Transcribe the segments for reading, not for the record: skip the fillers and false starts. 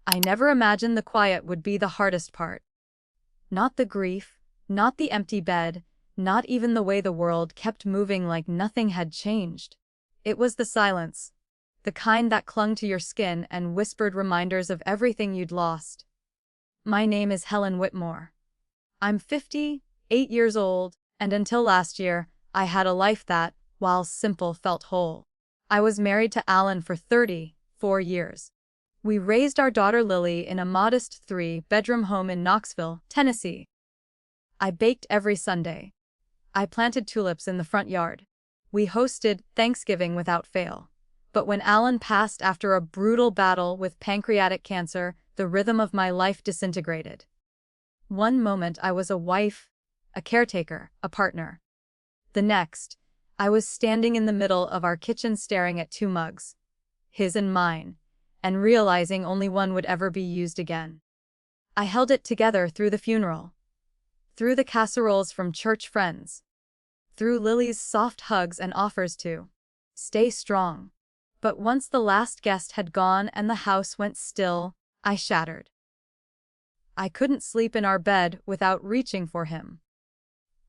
I never imagined the quiet would be the hardest part. Not the grief, not the empty bed, not even the way the world kept moving like nothing had changed. It was the silence. The kind that clung to your skin and whispered reminders of everything you'd lost. My name is Helen Whitmore. I'm 58 years old, and until last year, I had a life that, while simple, felt whole. I was married to Alan for 34 years. We raised our daughter Lily in a modest 3-bedroom home in Knoxville, Tennessee. I baked every Sunday. I planted tulips in the front yard. We hosted Thanksgiving without fail. But when Alan passed after a brutal battle with pancreatic cancer, the rhythm of my life disintegrated. One moment I was a wife, a caretaker, a partner. The next, I was standing in the middle of our kitchen staring at 2 mugs, his and mine, and realizing only one would ever be used again. I held it together through the funeral, through the casseroles from church friends, through Lily's soft hugs and offers to stay strong. But once the last guest had gone and the house went still, I shattered. I couldn't sleep in our bed without reaching for him.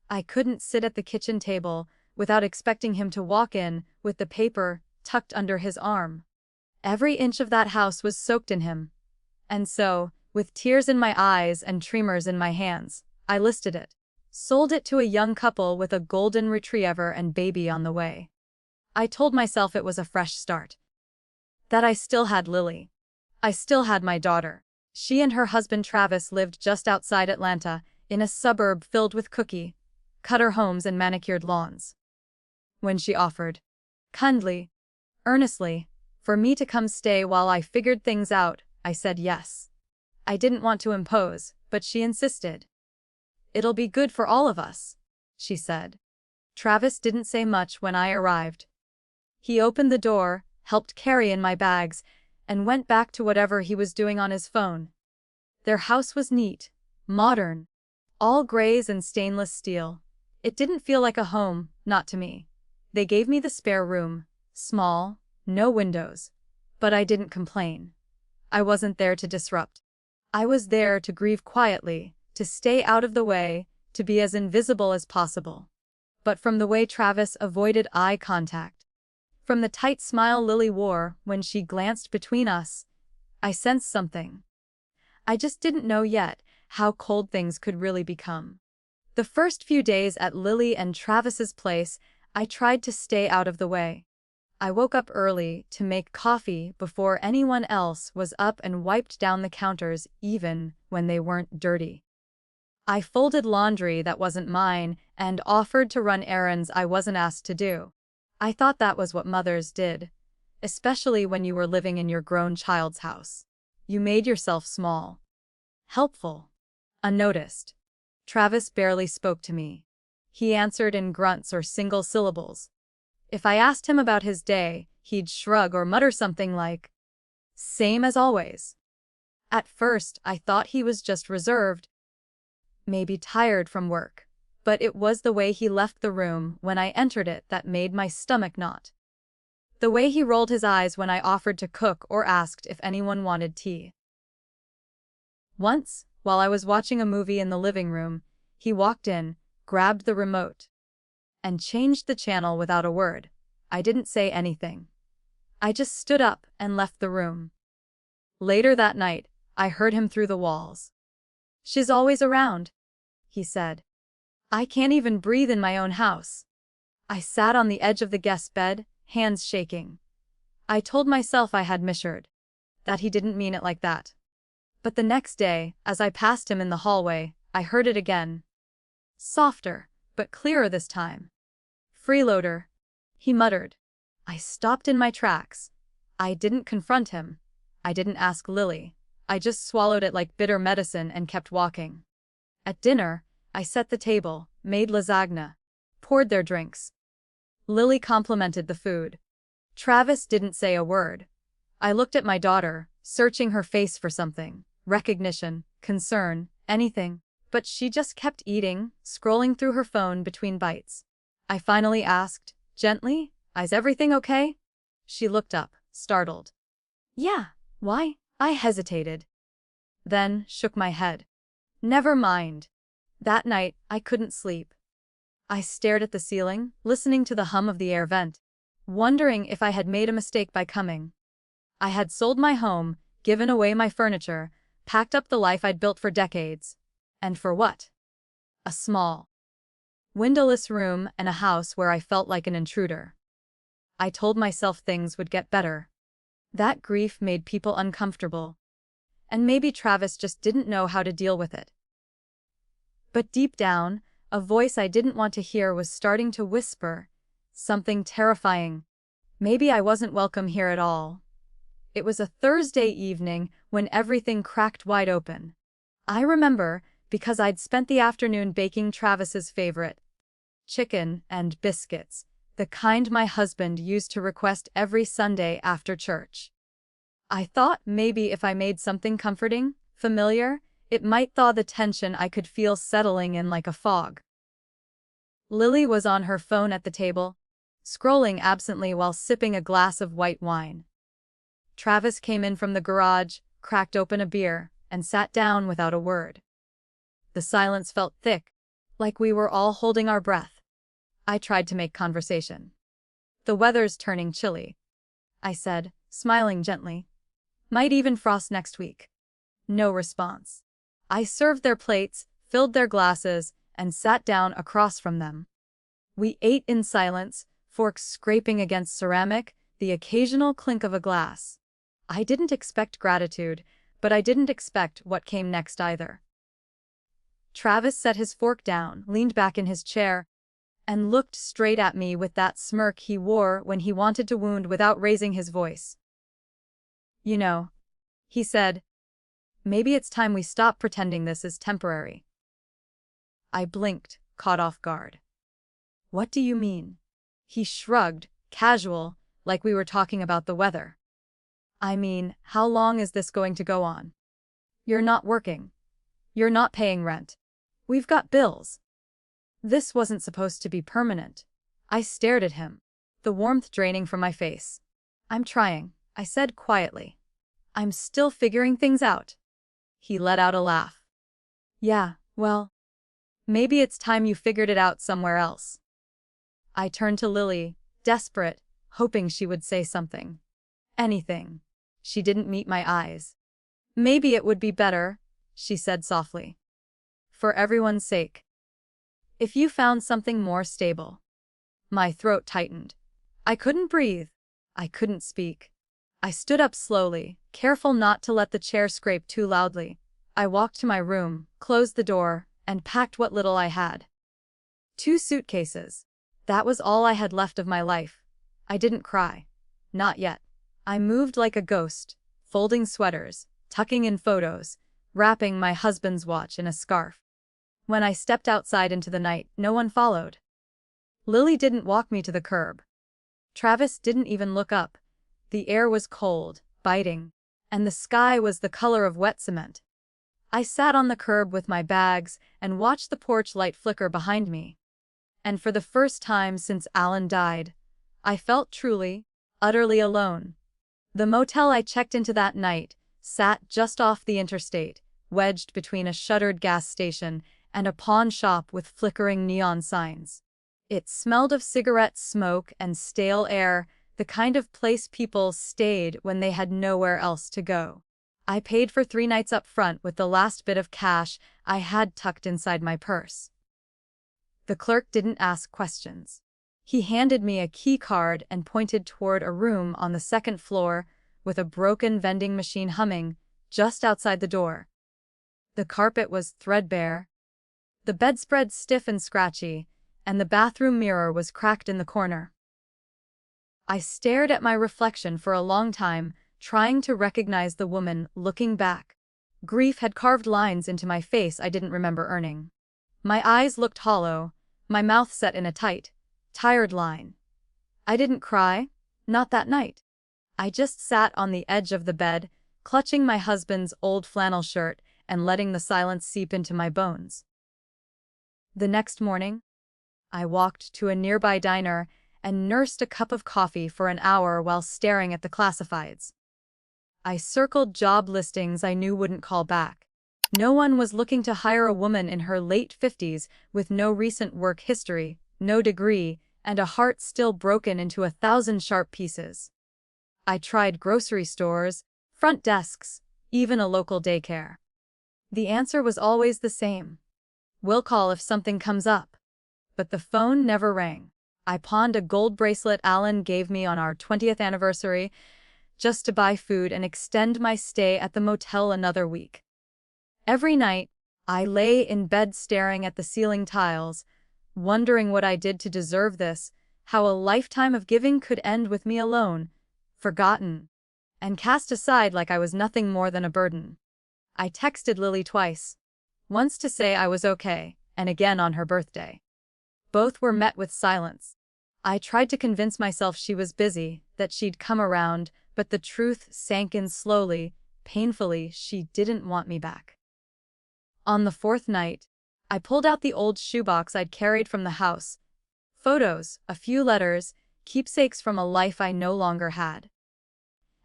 I couldn't sit at the kitchen table without expecting him to walk in with the paper tucked under his arm. Every inch of that house was soaked in him. And so, with tears in my eyes and tremors in my hands, I listed it. Sold it to a young couple with a golden retriever and baby on the way. I told myself it was a fresh start. That I still had Lily. I still had my daughter. She and her husband Travis lived just outside Atlanta, in a suburb filled with cookie-cutter homes and manicured lawns. When she offered, kindly, earnestly, for me to come stay while I figured things out, I said yes. I didn't want to impose, but she insisted. "It'll be good for all of us," she said. Travis didn't say much when I arrived. He opened the door, helped carry in my bags, and went back to whatever he was doing on his phone. Their house was neat, modern, all grays and stainless steel. It didn't feel like a home, not to me. They gave me the spare room, small, no windows. But I didn't complain. I wasn't there to disrupt. I was there to grieve quietly, to stay out of the way, to be as invisible as possible. But from the way Travis avoided eye contact, from the tight smile Lily wore when she glanced between us, I sensed something. I just didn't know yet how cold things could really become. The first few days at Lily and Travis's place, I tried to stay out of the way. I woke up early to make coffee before anyone else was up and wiped down the counters even when they weren't dirty. I folded laundry that wasn't mine and offered to run errands I wasn't asked to do. I thought that was what mothers did, especially when you were living in your grown child's house. You made yourself small, helpful, unnoticed. Travis barely spoke to me. He answered in grunts or single syllables. If I asked him about his day, he'd shrug or mutter something like, "Same as always." At first, I thought he was just reserved, maybe tired from work. But it was the way he left the room when I entered it that made my stomach knot. The way he rolled his eyes when I offered to cook or asked if anyone wanted tea. Once, while I was watching a movie in the living room, he walked in, grabbed the remote, and changed the channel without a word. I didn't say anything. I just stood up and left the room. Later that night, I heard him through the walls. "She's always around," he said. "I can't even breathe in my own house." I sat on the edge of the guest bed, hands shaking. I told myself I had misheard, that he didn't mean it like that. But the next day, as I passed him in the hallway, I heard it again. Softer, but clearer this time. "Freeloader," he muttered. I stopped in my tracks. I didn't confront him. I didn't ask Lily. I just swallowed it like bitter medicine and kept walking. At dinner, I set the table, made lasagna, poured their drinks. Lily complimented the food. Travis didn't say a word. I looked at my daughter, searching her face for something, recognition, concern, anything. But she just kept eating, scrolling through her phone between bites. I finally asked, gently, "Is everything okay?" She looked up, startled. "Yeah, why?" I hesitated. then shook my head. Never mind. That night, I couldn't sleep. I stared at the ceiling, listening to the hum of the air vent, wondering if I had made a mistake by coming. I had sold my home, given away my furniture, packed up the life I'd built for decades. And for what? A small, windowless room and a house where I felt like an intruder. I told myself things would get better. That grief made people uncomfortable. And maybe Travis just didn't know how to deal with it. But deep down, a voice I didn't want to hear was starting to whisper something terrifying. Maybe I wasn't welcome here at all. It was a Thursday evening when everything cracked wide open. I remember because I'd spent the afternoon baking Travis's favorite chicken and biscuits, the kind my husband used to request every Sunday after church. I thought maybe if I made something comforting, familiar, it might thaw the tension I could feel settling in like a fog. Lily was on her phone at the table, scrolling absently while sipping a glass of white wine. Travis came in from the garage, cracked open a beer, and sat down without a word. The silence felt thick, like we were all holding our breath. I tried to make conversation. "The weather's turning chilly," I said, smiling gently. "Might even frost next week." No response. I served their plates, filled their glasses, and sat down across from them. We ate in silence, forks scraping against ceramic, the occasional clink of a glass. I didn't expect gratitude, but I didn't expect what came next either. Travis set his fork down, leaned back in his chair, and looked straight at me with that smirk he wore when he wanted to wound without raising his voice. "You know," he said, "maybe it's time we stop pretending this is temporary." I blinked, caught off guard. "What do you mean?" He shrugged, casual, like we were talking about the weather. "I mean, how long is this going to go on? You're not working. You're not paying rent. We've got bills. This wasn't supposed to be permanent." I stared at him, the warmth draining from my face. "I'm trying," I said quietly. "I'm still figuring things out." He let out a laugh. "Yeah, well, maybe it's time you figured it out somewhere else." I turned to Lily, desperate, hoping she would say something. Anything. She didn't meet my eyes. "Maybe it would be better," she said softly. "For everyone's sake. If you found something more stable." My throat tightened. I couldn't breathe. I couldn't speak. I stood up slowly, careful not to let the chair scrape too loudly. I walked to my room, closed the door, and packed what little I had. 2 suitcases. That was all I had left of my life. I didn't cry. Not yet. I moved like a ghost, folding sweaters, tucking in photos, wrapping my husband's watch in a scarf. When I stepped outside into the night, no one followed. Lily didn't walk me to the curb. Travis didn't even look up. The air was cold, biting, and the sky was the color of wet cement. I sat on the curb with my bags and watched the porch light flicker behind me. And for the first time since Alan died, I felt truly, utterly alone. The motel I checked into that night sat just off the interstate, wedged between a shuttered gas station and a pawn shop with flickering neon signs. It smelled of cigarette smoke and stale air, the kind of place people stayed when they had nowhere else to go. I paid for 3 nights up front with the last bit of cash I had tucked inside my purse. The clerk didn't ask questions. He handed me a key card and pointed toward a room on the 2nd floor with a broken vending machine humming just outside the door. The carpet was threadbare, the bedspread stiff and scratchy, and the bathroom mirror was cracked in the corner. I stared at my reflection for a long time, trying to recognize the woman looking back. Grief had carved lines into my face I didn't remember earning. My eyes looked hollow, my mouth set in a tight, tired line. I didn't cry, not that night. I just sat on the edge of the bed, clutching my husband's old flannel shirt and letting the silence seep into my bones. The next morning, I walked to a nearby diner and nursed a cup of coffee for an hour while staring at the classifieds. I circled job listings I knew wouldn't call back. No one was looking to hire a woman in her late 50s with no recent work history, no degree, and a heart still broken into 1,000 sharp pieces. I tried grocery stores, front desks, even a local daycare. The answer was always the same. We'll call if something comes up. But the phone never rang. I pawned a gold bracelet Alan gave me on our 20th anniversary just to buy food and extend my stay at the motel another week. Every night, I lay in bed staring at the ceiling tiles, wondering what I did to deserve this, how a lifetime of giving could end with me alone, forgotten, and cast aside like I was nothing more than a burden. I texted Lily twice, once to say I was okay, and again on her birthday. Both were met with silence. I tried to convince myself she was busy, that she'd come around, but the truth sank in slowly, painfully. She didn't want me back. On the fourth night, I pulled out the old shoebox I'd carried from the house. Photos, a few letters, keepsakes from a life I no longer had.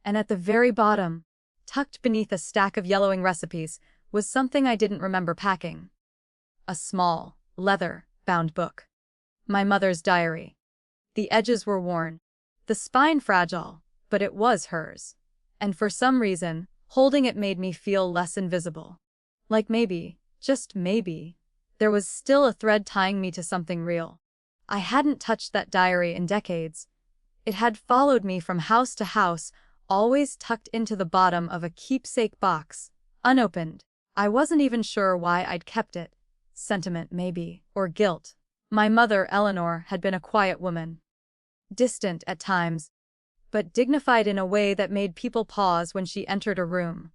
And at the very bottom, tucked beneath a stack of yellowing recipes, was something I didn't remember packing. A small, leather-bound book. My mother's diary. The edges were worn, the spine fragile, but it was hers. And for some reason, holding it made me feel less invisible. Like maybe, just maybe, there was still a thread tying me to something real. I hadn't touched that diary in decades. It had followed me from house to house, always tucked into the bottom of a keepsake box, unopened. I wasn't even sure why I'd kept it. Sentiment, maybe, or guilt. My mother, Eleanor, had been a quiet woman. Distant at times, but dignified in a way that made people pause when she entered a room.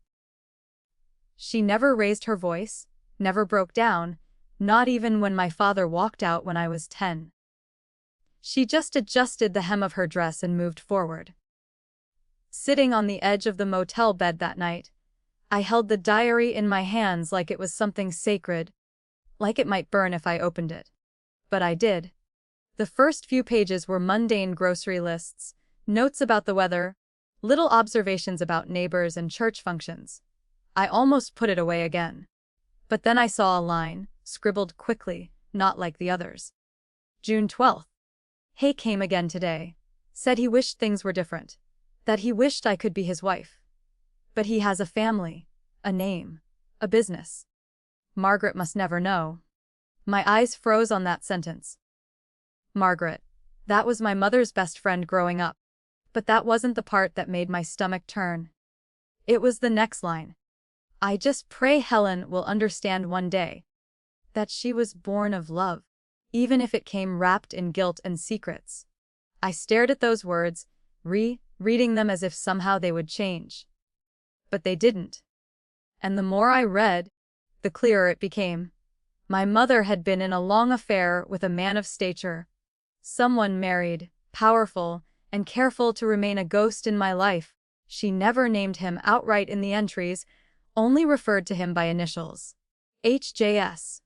She never raised her voice, never broke down, not even when my father walked out when I was 10. She just adjusted the hem of her dress and moved forward. Sitting on the edge of the motel bed that night, I held the diary in my hands like it was something sacred, like it might burn if I opened it. But I did. The first few pages were mundane grocery lists, notes about the weather, little observations about neighbors and church functions. I almost put it away again. But then I saw a line, scribbled quickly, not like the others. June 12th. Hay came again today. Said he wished things were different. That he wished I could be his wife. But he has a family, a name, a business. Margaret must never know. My eyes froze on that sentence. Margaret. That was my mother's best friend growing up. But that wasn't the part that made my stomach turn. It was the next line. I just pray Helen will understand one day that she was born of love, even if it came wrapped in guilt and secrets. I stared at those words, reading them as if somehow they would change. But they didn't. And the more I read, the clearer it became. My mother had been in a long affair with a man of stature, someone married, powerful, and careful to remain a ghost in my life. She never named him outright in the entries, only referred to him by initials. HJS.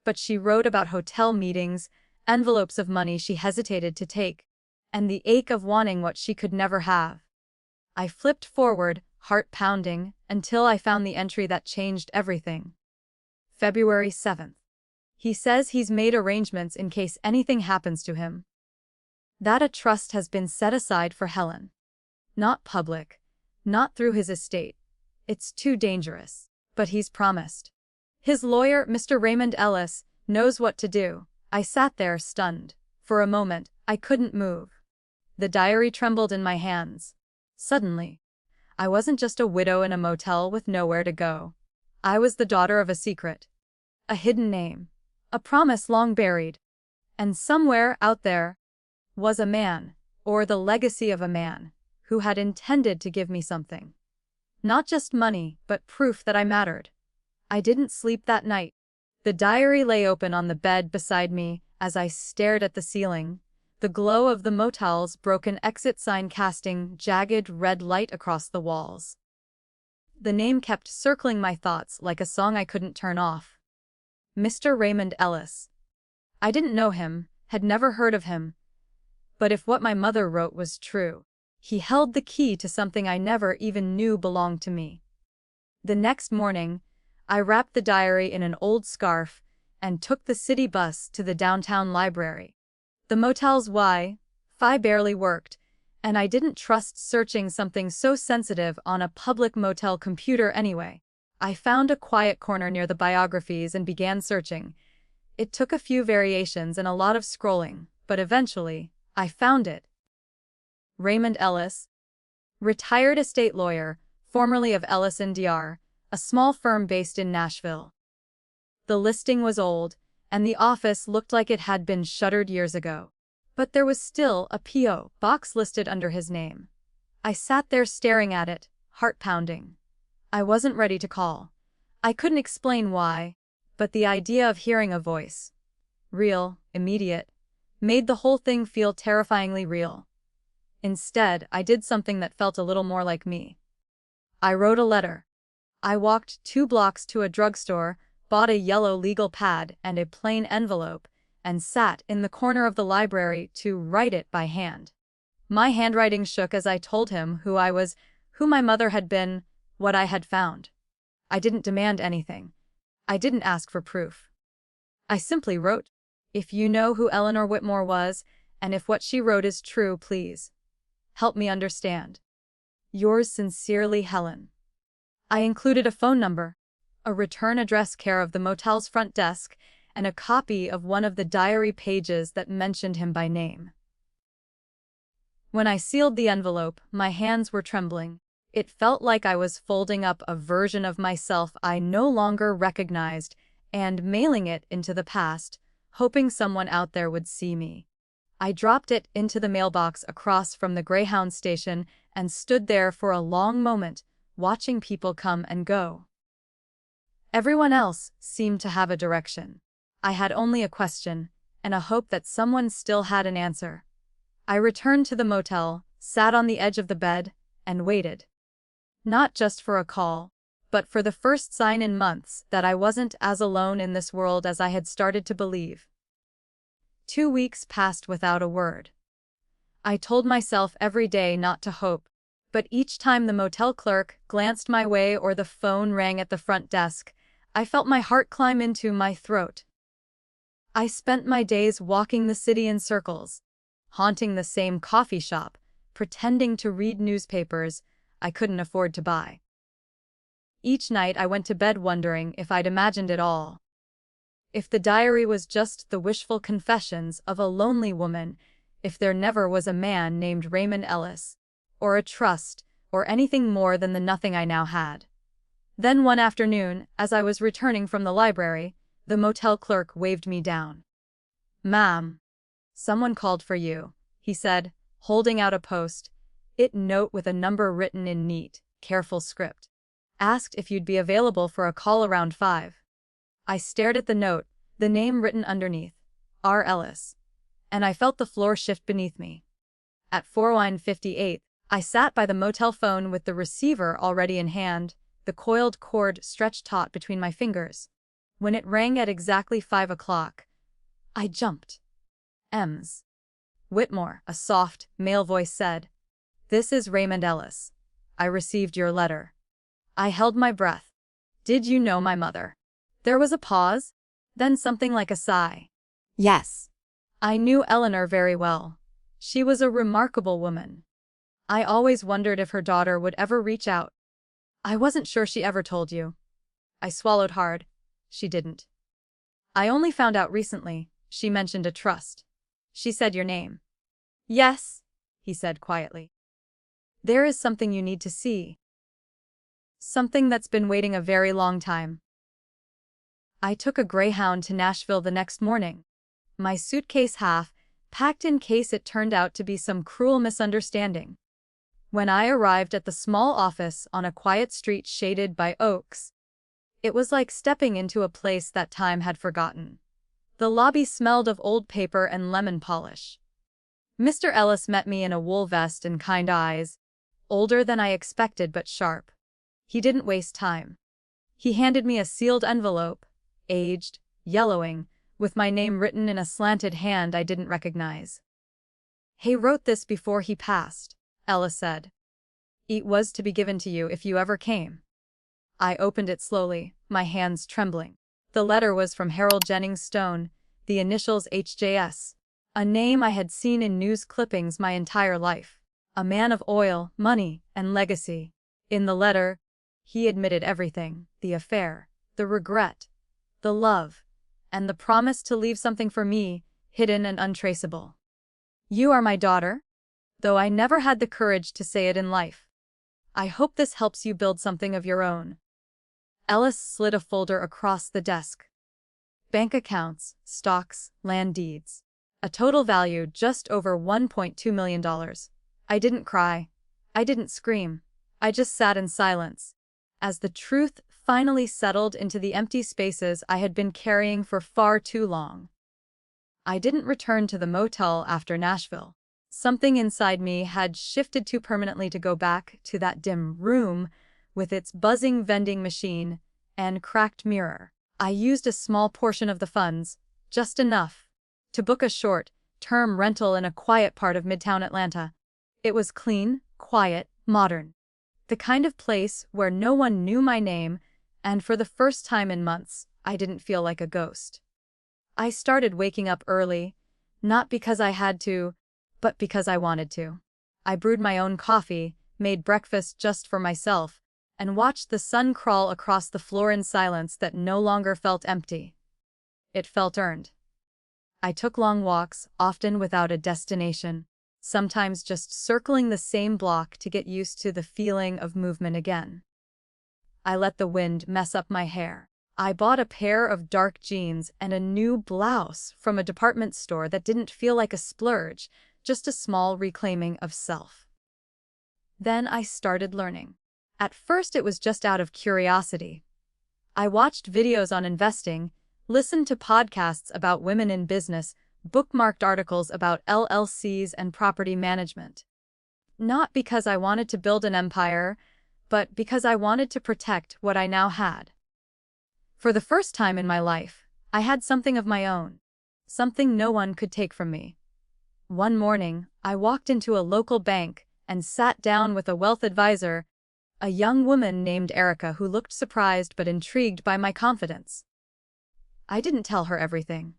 But she wrote about hotel meetings, envelopes of money she hesitated to take, and the ache of wanting what she could never have. I flipped forward, heart pounding, until I found the entry that changed everything. February 7th. He says he's made arrangements in case anything happens to him. That a trust has been set aside for Helen. Not public, not through his estate. It's too dangerous. But he's promised. His lawyer, Mr. Raymond Ellis, knows what to do. I sat there stunned. For a moment, I couldn't move. The diary trembled in my hands. Suddenly, I wasn't just a widow in a motel with nowhere to go. I was the daughter of a secret. A hidden name. A promise long buried. And somewhere out there was a man, or the legacy of a man, who had intended to give me something. Not just money, but proof that I mattered. I didn't sleep that night. The diary lay open on the bed beside me as I stared at the ceiling, the glow of the motel's broken exit sign casting jagged red light across the walls. The name kept circling my thoughts like a song I couldn't turn off. Mr. Raymond Ellis. I didn't know him, had never heard of him. But if what my mother wrote was true, He held the key to something I never even knew belonged to me. The next morning, I wrapped the diary in an old scarf and took the city bus to the downtown library. The motel's Wi-Fi barely worked, and I didn't trust searching something so sensitive on a public motel computer anyway. I found a quiet corner near the biographies and began searching. It took a few variations and a lot of scrolling, but eventually, I found it. Raymond Ellis, retired estate lawyer, formerly of Ellis & Dr., a small firm based in Nashville. The listing was old, and the office looked like it had been shuttered years ago. But there was still a P.O. box listed under his name. I sat there staring at it, heart pounding. I wasn't ready to call. I couldn't explain why, but the idea of hearing a voice, real, immediate, made the whole thing feel terrifyingly real. Instead, I did something that felt a little more like me. I wrote a letter. I walked 2 blocks to a drugstore, bought a yellow legal pad and a plain envelope, and sat in the corner of the library to write it by hand. My handwriting shook as I told him who I was, who my mother had been, what I had found. I didn't demand anything. I didn't ask for proof. I simply wrote, "If you know who Eleanor Whitmore was, and if what she wrote is true, please help me understand. Yours sincerely, Helen." I included a phone number, a return address care of the motel's front desk, and a copy of one of the diary pages that mentioned him by name. When I sealed the envelope, my hands were trembling. It felt like I was folding up a version of myself I no longer recognized and mailing it into the past, hoping someone out there would see me. I dropped it into the mailbox across from the Greyhound station and stood there for a long moment, watching people come and go. Everyone else seemed to have a direction. I had only a question, and a hope that someone still had an answer. I returned to the motel, sat on the edge of the bed, and waited. Not just for a call, but for the first sign in months that I wasn't as alone in this world as I had started to believe. 2 weeks passed without a word. I told myself every day not to hope, but each time the motel clerk glanced my way or the phone rang at the front desk, I felt my heart climb into my throat. I spent my days walking the city in circles, haunting the same coffee shop, pretending to read newspapers I couldn't afford to buy. Each night I went to bed wondering if I'd imagined it all. If the diary was just the wishful confessions of a lonely woman, if there never was a man named Raymond Ellis, or a trust, or anything more than the nothing I now had. Then one afternoon, as I was returning from the library, the motel clerk waved me down. "Ma'am, someone called for you," he said, holding out a post-it note with a number written in neat, careful script. "Asked if you'd be available for a call around 5. I stared at the note, the name written underneath, R. Ellis, and I felt the floor shift beneath me. At 4:58, I sat by the motel phone with the receiver already in hand, the coiled cord stretched taut between my fingers. When it rang at exactly 5 o'clock, I jumped. "Ms. Whitmore," a soft, male voice said. "This is Raymond Ellis. I received your letter." I held my breath. "Did you know my mother?" There was a pause, then something like a sigh. "Yes. I knew Eleanor very well. She was a remarkable woman. I always wondered if her daughter would ever reach out." "I wasn't sure she ever told you." I swallowed hard. "She didn't. I only found out recently. She mentioned a trust. She said your name." "Yes," he said quietly. "There is something you need to see. Something that's been waiting a very long time." I took a Greyhound to Nashville the next morning, my suitcase half packed in case it turned out to be some cruel misunderstanding. When I arrived at the small office on a quiet street shaded by oaks, it was like stepping into a place that time had forgotten. The lobby smelled of old paper and lemon polish. Mr. Ellis met me in a wool vest and kind eyes, older than I expected but sharp. He didn't waste time. He handed me a sealed envelope, aged, yellowing, with my name written in a slanted hand I didn't recognize. He wrote this before he passed, Ella said. It was to be given to you if you ever came. I opened it slowly, my hands trembling. The letter was from Harold Jennings Stone, the initials HJS, a name I had seen in news clippings my entire life. A man of oil, money, and legacy. In the letter, he admitted everything: the affair, the regret, the love, and the promise to leave something for me, hidden and untraceable. You are my daughter, though I never had the courage to say it in life. I hope this helps you build something of your own. Ellis slid a folder across the desk. Bank accounts, stocks, land deeds. A total value just over $1.2 million. I didn't cry. I didn't scream. I just sat in silence, as the truth finally settled into the empty spaces I had been carrying for far too long. I didn't return to the motel after Nashville. Something inside me had shifted too permanently to go back to that dim room with its buzzing vending machine and cracked mirror. I used a small portion of the funds, just enough, to book a short-term rental in a quiet part of Midtown Atlanta. It was clean, quiet, modern. The kind of place where no one knew my name, and for the first time in months, I didn't feel like a ghost. I started waking up early, not because I had to, but because I wanted to. I brewed my own coffee, made breakfast just for myself, and watched the sun crawl across the floor in silence that no longer felt empty. It felt earned. I took long walks, often without a destination, sometimes just circling the same block to get used to the feeling of movement again. I let the wind mess up my hair. I bought a pair of dark jeans and a new blouse from a department store that didn't feel like a splurge, just a small reclaiming of self. Then I started learning. At first it was just out of curiosity. I watched videos on investing, listened to podcasts about women in business, bookmarked articles about LLCs and property management. Not because I wanted to build an empire, but because I wanted to protect what I now had. For the first time in my life, I had something of my own, something no one could take from me. One morning, I walked into a local bank and sat down with a wealth advisor, a young woman named Erica who looked surprised but intrigued by my confidence. I didn't tell her everything.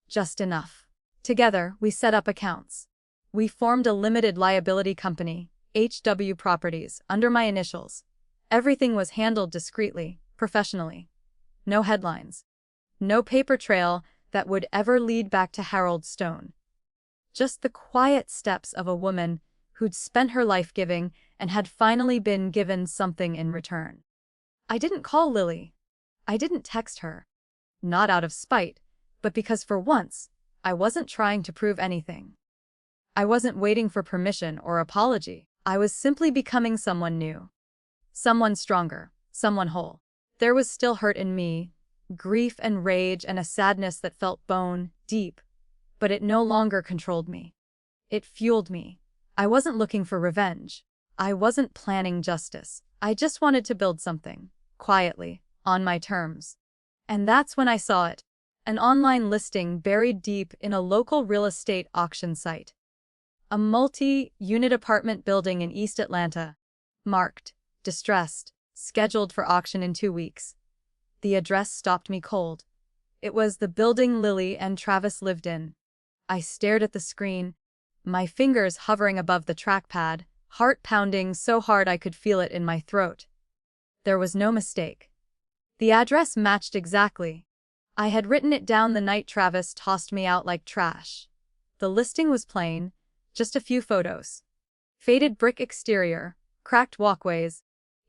Just enough. Together, we set up accounts. We formed a limited liability company, HW Properties, under my initials. Everything was handled discreetly, professionally. No headlines. No paper trail that would ever lead back to Harold Stone. Just the quiet steps of a woman who'd spent her life giving and had finally been given something in return. I didn't call Lily. I didn't text her. Not out of spite, but because for once, I wasn't trying to prove anything. I wasn't waiting for permission or apology. I was simply becoming someone new. Someone stronger, someone whole. There was still hurt in me, grief and rage and a sadness that felt bone deep, but it no longer controlled me. It fueled me. I wasn't looking for revenge. I wasn't planning justice. I just wanted to build something, quietly, on my terms. And that's when I saw it. An online listing buried deep in a local real estate auction site. A multi-unit apartment building in East Atlanta. Marked, distressed, scheduled for auction in 2 weeks. The address stopped me cold. It was the building Lily and Travis lived in. I stared at the screen, my fingers hovering above the trackpad, heart pounding so hard I could feel it in my throat. There was no mistake. The address matched exactly. I had written it down the night Travis tossed me out like trash. The listing was plain, just a few photos. Faded brick exterior, cracked walkways,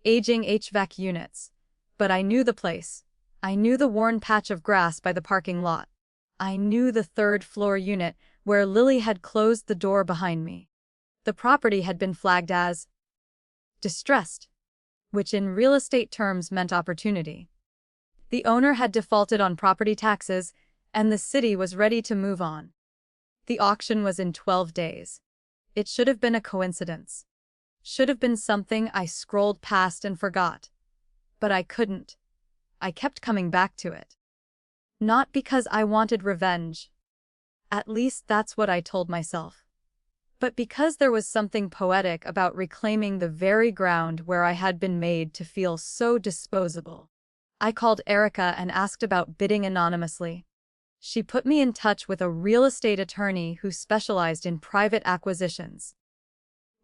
aging HVAC units. But I knew the place. I knew the worn patch of grass by the parking lot. I knew the third-floor unit where Lily had closed the door behind me. The property had been flagged as distressed, which in real estate terms meant opportunity. The owner had defaulted on property taxes, and the city was ready to move on. The auction was in 12 days. It should have been a coincidence. Should have been something I scrolled past and forgot. But I couldn't. I kept coming back to it. Not because I wanted revenge. At least that's what I told myself. But because there was something poetic about reclaiming the very ground where I had been made to feel so disposable, I called Erica and asked about bidding anonymously. She put me in touch with a real estate attorney who specialized in private acquisitions.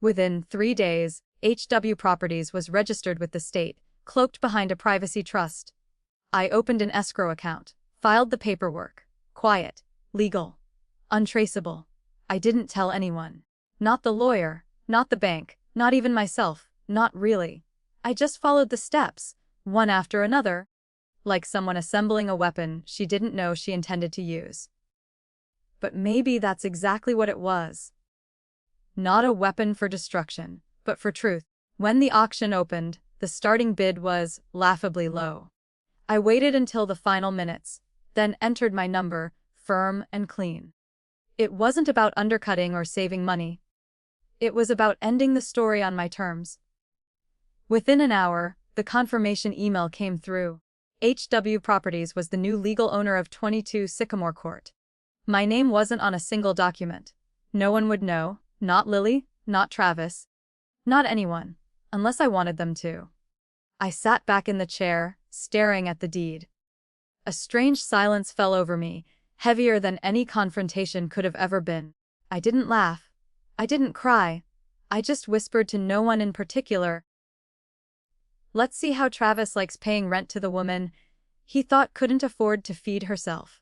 Within 3 days, HW Properties was registered with the state, cloaked behind a privacy trust. I opened an escrow account, filed the paperwork. Quiet, legal, untraceable. I didn't tell anyone. Not the lawyer, not the bank, not even myself, not really. I just followed the steps, one after another, like someone assembling a weapon she didn't know she intended to use. But maybe that's exactly what it was. Not a weapon for destruction, but for truth. When the auction opened, the starting bid was laughably low. I waited until the final minutes, then entered my number, firm and clean. It wasn't about undercutting or saving money. It was about ending the story on my terms. Within an hour, the confirmation email came through. HW Properties was the new legal owner of 22 Sycamore Court. My name wasn't on a single document. No one would know, not Lily, not Travis, not anyone, unless I wanted them to. I sat back in the chair, staring at the deed. A strange silence fell over me, heavier than any confrontation could have ever been. I didn't laugh. I didn't cry. I just whispered to no one in particular. Let's see how Travis likes paying rent to the woman he thought couldn't afford to feed herself.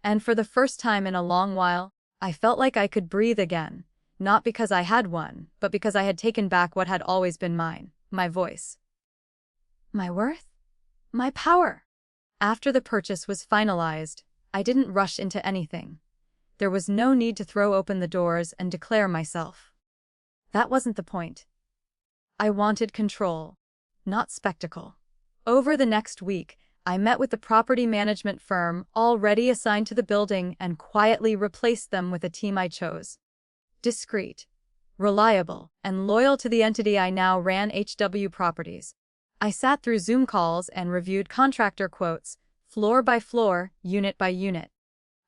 And for the first time in a long while, I felt like I could breathe again, not because I had one, but because I had taken back what had always been mine, my voice. My worth? My power. After the purchase was finalized, I didn't rush into anything. There was no need to throw open the doors and declare myself. That wasn't the point. I wanted control, not spectacle. Over the next week, I met with the property management firm already assigned to the building and quietly replaced them with a team I chose. Discreet, reliable, and loyal to the entity I now ran, HW Properties. I sat through Zoom calls and reviewed contractor quotes, floor by floor, unit by unit.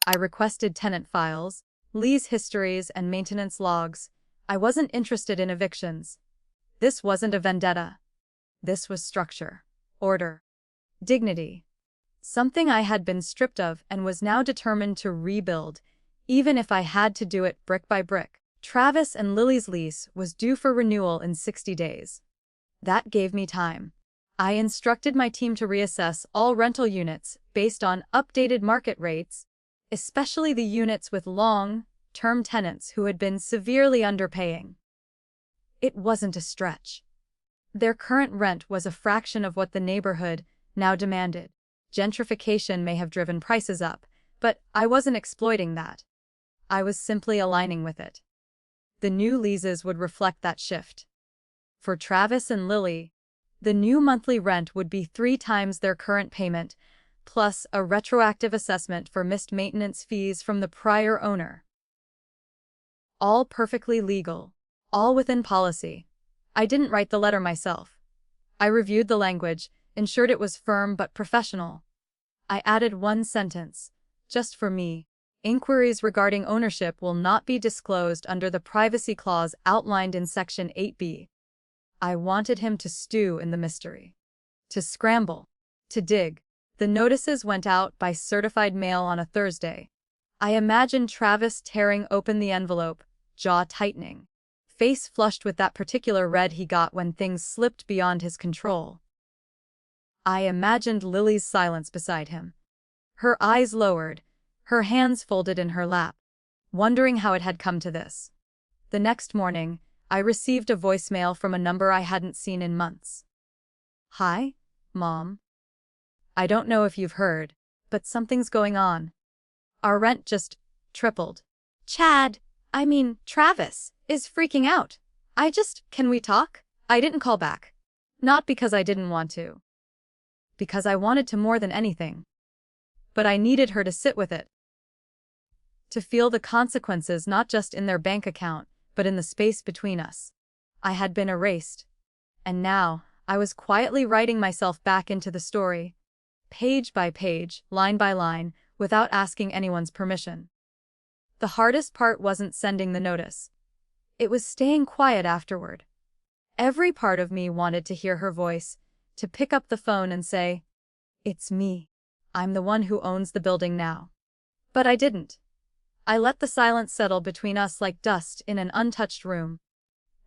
I requested tenant files, lease histories, and maintenance logs. I wasn't interested in evictions. This wasn't a vendetta. This was structure, order, dignity. Something I had been stripped of and was now determined to rebuild, even if I had to do it brick by brick. Travis and Lily's lease was due for renewal in 60 days. That gave me time. I instructed my team to reassess all rental units based on updated market rates, especially the units with long-term tenants who had been severely underpaying. It wasn't a stretch. Their current rent was a fraction of what the neighborhood now demanded. Gentrification may have driven prices up, but I wasn't exploiting that. I was simply aligning with it. The new leases would reflect that shift. For Travis and Lily, the new monthly rent would be 3 times their current payment, plus a retroactive assessment for missed maintenance fees from the prior owner. All perfectly legal, all within policy. I didn't write the letter myself. I reviewed the language, ensured it was firm but professional. I added one sentence, just for me. Inquiries regarding ownership will not be disclosed under the privacy clause outlined in Section 8B. I wanted him to stew in the mystery, to scramble, to dig. The notices went out by certified mail on a Thursday. I imagined Travis tearing open the envelope, jaw tightening, face flushed with that particular red he got when things slipped beyond his control. I imagined Lily's silence beside him, her eyes lowered, her hands folded in her lap, wondering how it had come to this. The next morning, I received a voicemail from a number I hadn't seen in months. Hi, Mom. I don't know if you've heard, but something's going on. Our rent just tripled. Travis, is freaking out. Can we talk? I didn't call back. Not because I didn't want to. Because I wanted to more than anything. But I needed her to sit with it. To feel the consequences not just in their bank account, but in the space between us. I had been erased. And now, I was quietly writing myself back into the story. Page by page, line by line, without asking anyone's permission. The hardest part wasn't sending the notice. It was staying quiet afterward. Every part of me wanted to hear her voice, to pick up the phone and say, "It's me. I'm the one who owns the building now." But I didn't. I let the silence settle between us like dust in an untouched room.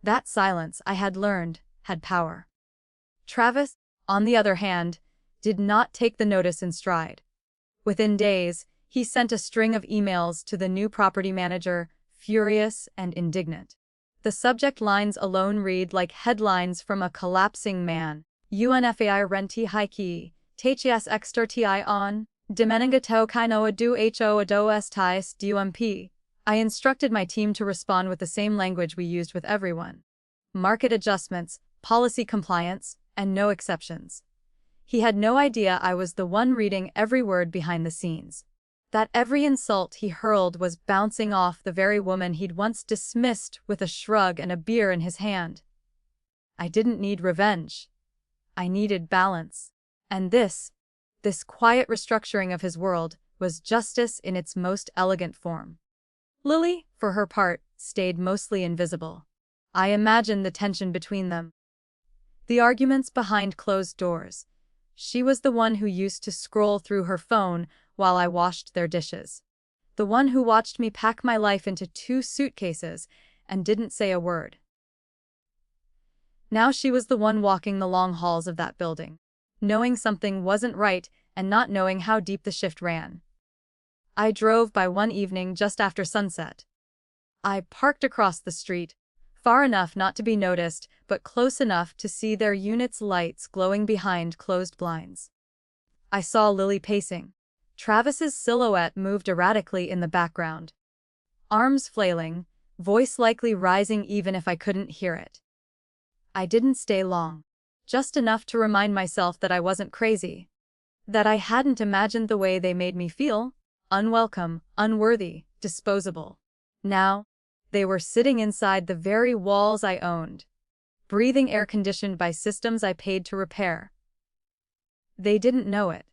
That silence, I had learned, had power. Travis, on the other hand, did not take the notice in stride. Within days, he sent a string of emails to the new property manager, furious and indignant. The subject lines alone read like headlines from a collapsing man. UNFAI renti haiki, THS exterti on, demenengato kainoa du ho adoes tais dump. I instructed my team to respond with the same language we used with everyone. Market adjustments, policy compliance, and no exceptions. He had no idea I was the one reading every word behind the scenes. That every insult he hurled was bouncing off the very woman he'd once dismissed with a shrug and a beer in his hand. I didn't need revenge. I needed balance. And this quiet restructuring of his world, was justice in its most elegant form. Lily, for her part, stayed mostly invisible. I imagined the tension between them. The arguments behind closed doors. She was the one who used to scroll through her phone while I washed their dishes. The one who watched me pack my life into 2 suitcases and didn't say a word. Now she was the one walking the long halls of that building, knowing something wasn't right and not knowing how deep the shift ran. I drove by one evening just after sunset. I parked across the street, far enough not to be noticed, but close enough to see their unit's lights glowing behind closed blinds. I saw Lily pacing. Travis's silhouette moved erratically in the background. Arms flailing, voice likely rising even if I couldn't hear it. I didn't stay long. Just enough to remind myself that I wasn't crazy. That I hadn't imagined the way they made me feel. Unwelcome, unworthy, disposable. Now, they were sitting inside the very walls I owned, breathing air conditioned by systems I paid to repair. They didn't know it,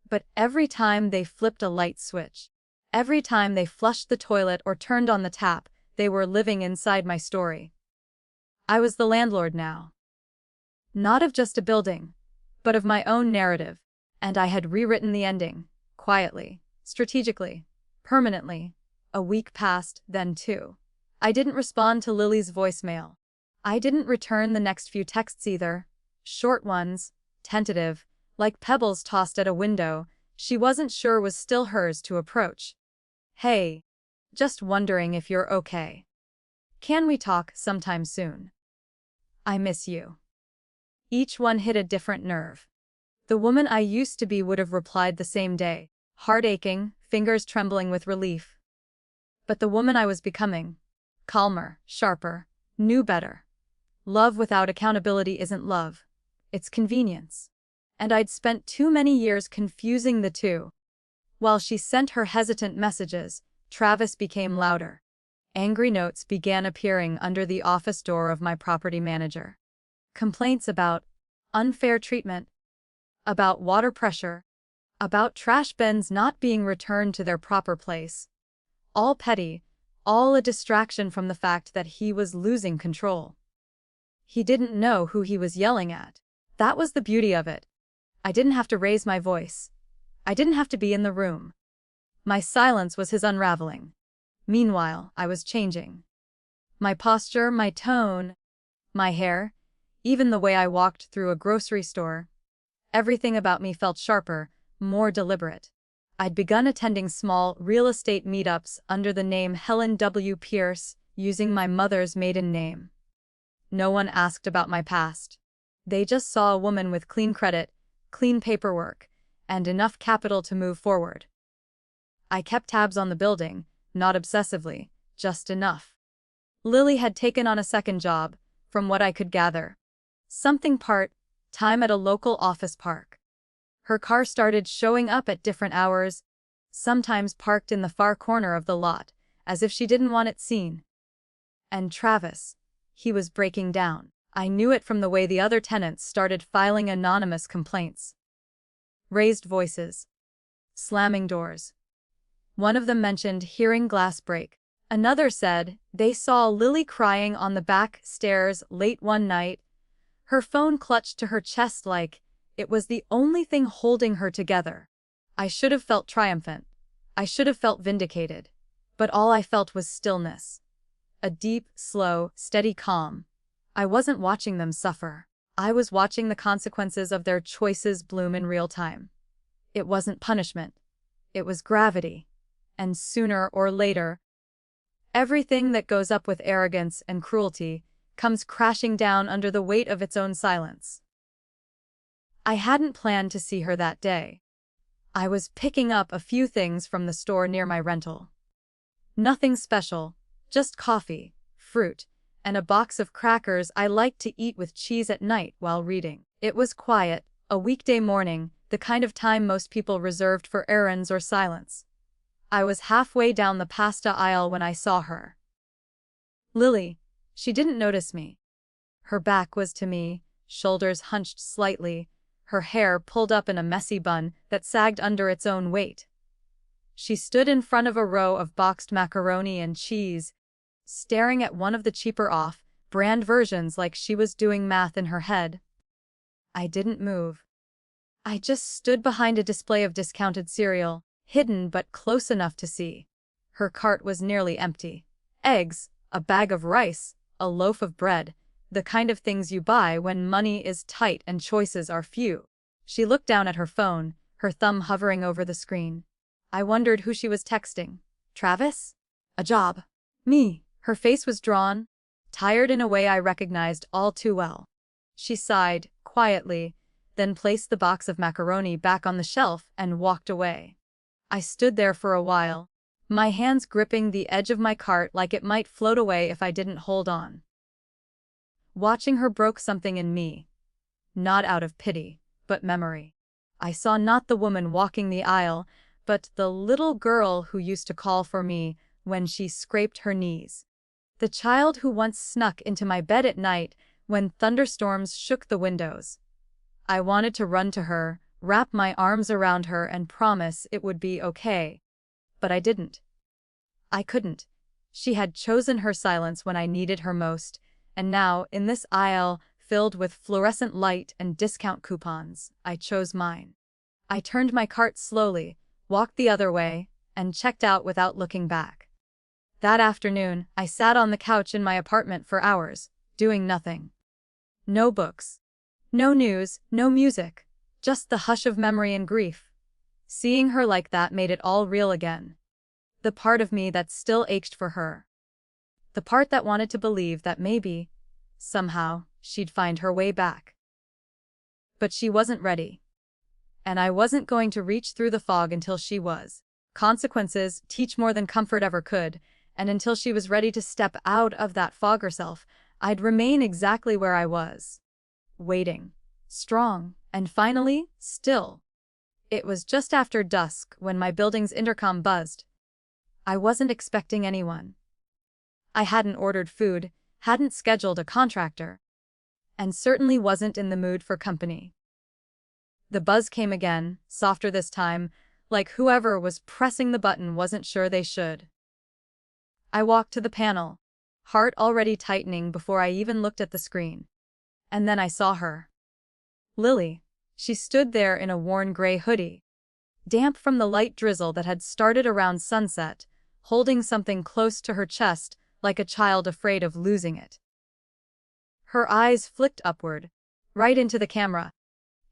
but every time they flipped a light switch, every time they flushed the toilet or turned on the tap, they were living inside my story. I was the landlord now. Not of just a building, but of my own narrative, and I had rewritten the ending, quietly, strategically, permanently. A week passed, then 2. I didn't respond to Lily's voicemail. I didn't return the next few texts either. Short ones, tentative, like pebbles tossed at a window she wasn't sure was still hers to approach. "Hey, just wondering if you're okay. Can we talk sometime soon? I miss you." Each one hit a different nerve. The woman I used to be would have replied the same day, heart aching, fingers trembling with relief. But the woman I was becoming, calmer, sharper, knew better. Love without accountability isn't love. It's convenience. And I'd spent too many years confusing the two. While she sent her hesitant messages, Travis became louder. Angry notes began appearing under the office door of my property manager. Complaints about unfair treatment, about water pressure, about trash bins not being returned to their proper place. All petty, all a distraction from the fact that he was losing control. He didn't know who he was yelling at. That was the beauty of it. I didn't have to raise my voice. I didn't have to be in the room. My silence was his unraveling. Meanwhile, I was changing. My posture, my tone, my hair, even the way I walked through a grocery store. Everything about me felt sharper, more deliberate. I'd begun attending small real estate meetups under the name Helen W. Pierce, using my mother's maiden name. No one asked about my past. They just saw a woman with clean credit, clean paperwork, and enough capital to move forward. I kept tabs on the building, not obsessively, just enough. Lily had taken on a second job, from what I could gather. Something part-time at a local office park. Her car started showing up at different hours, sometimes parked in the far corner of the lot, as if she didn't want it seen. And Travis, he was breaking down. I knew it from the way the other tenants started filing anonymous complaints. Raised voices. Slamming doors. One of them mentioned hearing glass break. Another said they saw Lily crying on the back stairs late one night, her phone clutched to her chest like it was the only thing holding her together. I should have felt triumphant. I should have felt vindicated. But all I felt was stillness. A deep, slow, steady calm. I wasn't watching them suffer. I was watching the consequences of their choices bloom in real time. It wasn't punishment. It was gravity. And sooner or later, everything that goes up with arrogance and cruelty comes crashing down under the weight of its own silence. I hadn't planned to see her that day. I was picking up a few things from the store near my rental. Nothing special, just coffee, fruit, and a box of crackers I liked to eat with cheese at night while reading. It was quiet, a weekday morning, the kind of time most people reserved for errands or silence. I was halfway down the pasta aisle when I saw her. Lily. She didn't notice me. Her back was to me, shoulders hunched slightly, her hair pulled up in a messy bun that sagged under its own weight. She stood in front of a row of boxed macaroni and cheese, staring at one of the cheaper off-brand versions like she was doing math in her head. I didn't move. I just stood behind a display of discounted cereal, hidden but close enough to see. Her cart was nearly empty. Eggs, a bag of rice, a loaf of bread, the kind of things you buy when money is tight and choices are few. She looked down at her phone, her thumb hovering over the screen. I wondered who she was texting. Travis? A job. Me. Her face was drawn, tired in a way I recognized all too well. She sighed, quietly, then placed the box of macaroni back on the shelf and walked away. I stood there for a while, my hands gripping the edge of my cart like it might float away if I didn't hold on. Watching her broke something in me. Not out of pity, but memory. I saw not the woman walking the aisle, but the little girl who used to call for me when she scraped her knees. The child who once snuck into my bed at night when thunderstorms shook the windows. I wanted to run to her, wrap my arms around her and promise it would be okay. But I didn't. I couldn't. She had chosen her silence when I needed her most, and now, in this aisle filled with fluorescent light and discount coupons, I chose mine. I turned my cart slowly, walked the other way, and checked out without looking back. That afternoon, I sat on the couch in my apartment for hours, doing nothing. No books. No news, no music. Just the hush of memory and grief. Seeing her like that made it all real again. The part of me that still ached for her. The part that wanted to believe that maybe, somehow, she'd find her way back. But she wasn't ready. And I wasn't going to reach through the fog until she was. Consequences teach more than comfort ever could, and until she was ready to step out of that fog herself, I'd remain exactly where I was. Waiting. Strong. And finally, still. It was just after dusk when my building's intercom buzzed. I wasn't expecting anyone. I hadn't ordered food, hadn't scheduled a contractor, and certainly wasn't in the mood for company. The buzz came again, softer this time, like whoever was pressing the button wasn't sure they should. I walked to the panel, heart already tightening before I even looked at the screen. And then I saw her. Lily. She stood there in a worn gray hoodie, damp from the light drizzle that had started around sunset, holding something close to her chest like a child afraid of losing it. Her eyes flicked upward, right into the camera.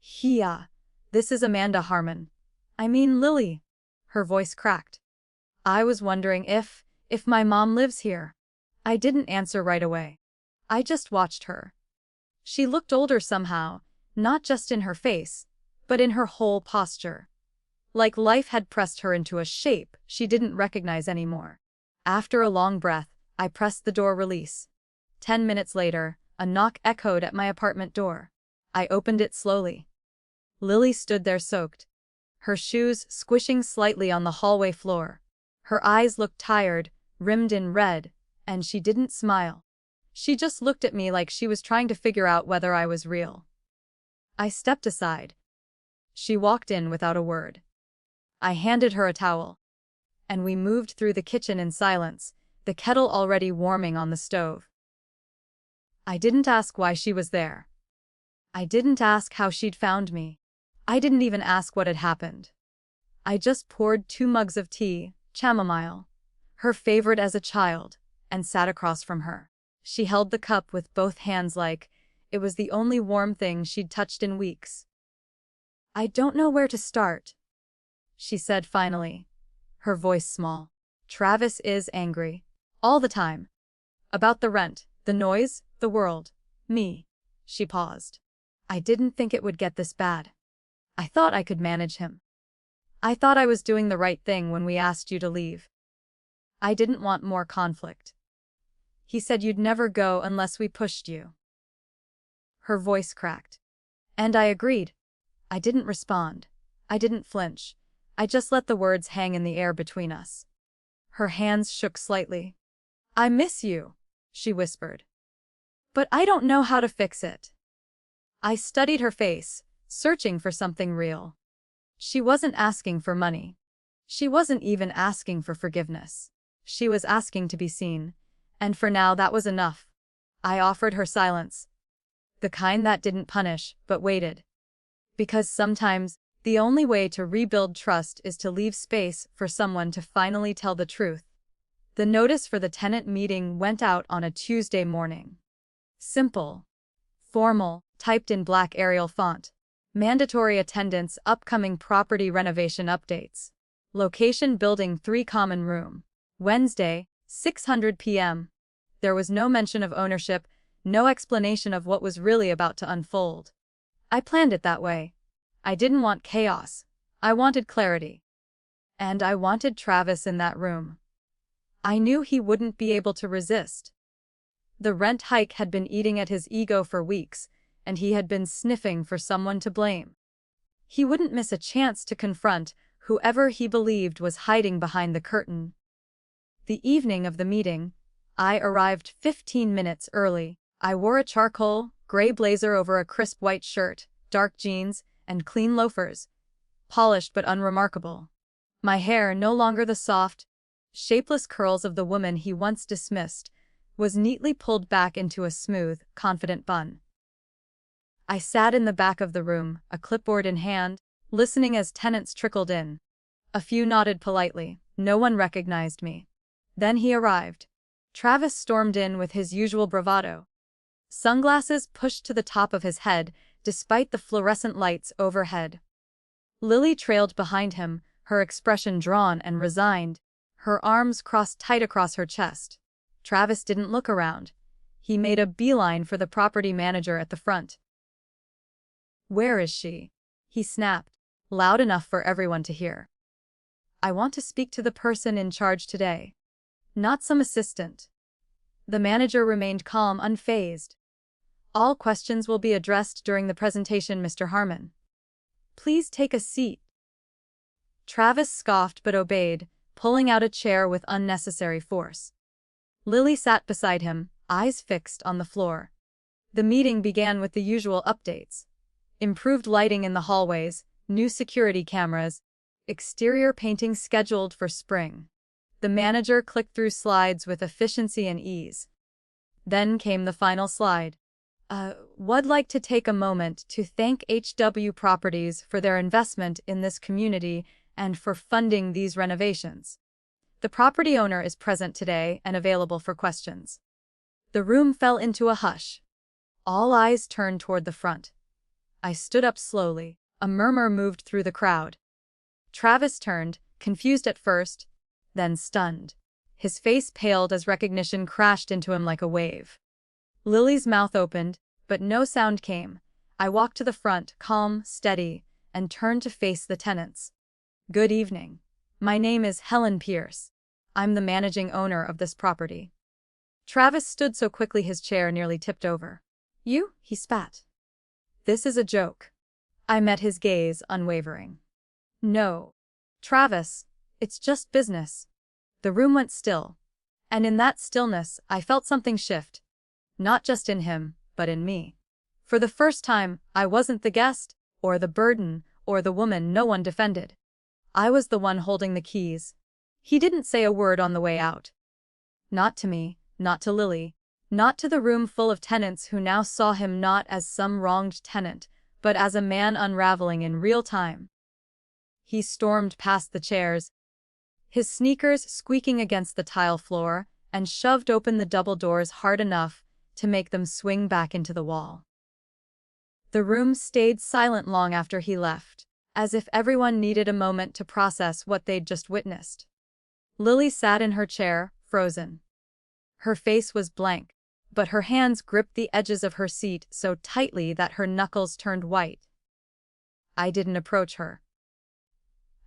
"Hia, this is Amanda Harmon. I mean Lily." Her voice cracked. "I was wondering if my mom lives here." I didn't answer right away. I just watched her. She looked older somehow, not just in her face, but in her whole posture. Like life had pressed her into a shape she didn't recognize anymore. After a long breath, I pressed the door release. 10 minutes later, a knock echoed at my apartment door. I opened it slowly. Lily stood there soaked, her shoes squishing slightly on the hallway floor. Her eyes looked tired, rimmed in red, and she didn't smile. She just looked at me like she was trying to figure out whether I was real. I stepped aside. She walked in without a word. I handed her a towel. and we moved through the kitchen in silence, the kettle already warming on the stove. I didn't ask why she was there. I didn't ask how she'd found me. I didn't even ask what had happened. I just poured 2 mugs of tea, chamomile, her favorite as a child, and sat across from her. She held the cup with both hands like it was the only warm thing she'd touched in weeks. "I don't know where to start," she said finally, her voice small. "Travis is angry. All the time. About the rent, the noise, the world, me." She paused. "I didn't think it would get this bad. I thought I could manage him. I thought I was doing the right thing when we asked you to leave. I didn't want more conflict. He said you'd never go unless we pushed you." Her voice cracked. And I agreed. I didn't respond. I didn't flinch. I just let the words hang in the air between us. Her hands shook slightly. "I miss you," she whispered. "But I don't know how to fix it." I studied her face, searching for something real. She wasn't asking for money. She wasn't even asking for forgiveness. She was asking to be seen, and for now that was enough. I offered her silence. The kind that didn't punish, but waited. Because sometimes, the only way to rebuild trust is to leave space for someone to finally tell the truth. The notice for the tenant meeting went out on a Tuesday morning. Simple. Formal, typed in black Arial font. Mandatory attendance, upcoming property renovation updates. Location building 3 common room. Wednesday, 6:00 p.m. There was no mention of ownership, no explanation of what was really about to unfold. I planned it that way. I didn't want chaos. I wanted clarity. And I wanted Travis in that room. I knew he wouldn't be able to resist. The rent hike had been eating at his ego for weeks, and he had been sniffing for someone to blame. He wouldn't miss a chance to confront whoever he believed was hiding behind the curtain. The evening of the meeting, I arrived 15 minutes early. I wore a charcoal, gray blazer over a crisp white shirt, dark jeans, and clean loafers. Polished but unremarkable. My hair, no longer the soft, shapeless curls of the woman he once dismissed, was neatly pulled back into a smooth, confident bun. I sat in the back of the room, a clipboard in hand, listening as tenants trickled in. A few nodded politely. No one recognized me. Then he arrived. Travis stormed in with his usual bravado. Sunglasses pushed to the top of his head, despite the fluorescent lights overhead. Lily trailed behind him, her expression drawn and resigned, her arms crossed tight across her chest. Travis didn't look around. He made a beeline for the property manager at the front. "Where is she?" he snapped, loud enough for everyone to hear. "I want to speak to the person in charge today. Not some assistant." The manager remained calm, unfazed. "All questions will be addressed during the presentation, Mr. Harmon. Please take a seat." Travis scoffed but obeyed, pulling out a chair with unnecessary force. Lily sat beside him, eyes fixed on the floor. The meeting began with the usual updates. Improved lighting in the hallways, new security cameras, exterior painting scheduled for spring. The manager clicked through slides with efficiency and ease. Then came the final slide. "Would like to take a moment to thank HW Properties for their investment in this community and for funding these renovations. The property owner is present today and available for questions." The room fell into a hush. All eyes turned toward the front. I stood up slowly. A murmur moved through the crowd. Travis turned, confused at first, then stunned. His face paled as recognition crashed into him like a wave. Lily's mouth opened, but no sound came. I walked to the front, calm, steady, and turned to face the tenants. "Good evening. My name is Helen Pierce. I'm the managing owner of this property." Travis stood so quickly his chair nearly tipped over. "You?" he spat. "This is a joke." I met his gaze, unwavering. "No, Travis, it's just business." The room went still, and in that stillness I felt something shift. Not just in him, but in me. For the first time, I wasn't the guest, or the burden, or the woman no one defended. I was the one holding the keys. He didn't say a word on the way out. Not to me, not to Lily, not to the room full of tenants who now saw him not as some wronged tenant, but as a man unraveling in real time. He stormed past the chairs, his sneakers squeaking against the tile floor, and shoved open the double doors hard enough to make them swing back into the wall. The room stayed silent long after he left, as if everyone needed a moment to process what they'd just witnessed. Lily sat in her chair, frozen. Her face was blank, but her hands gripped the edges of her seat so tightly that her knuckles turned white. I didn't approach her.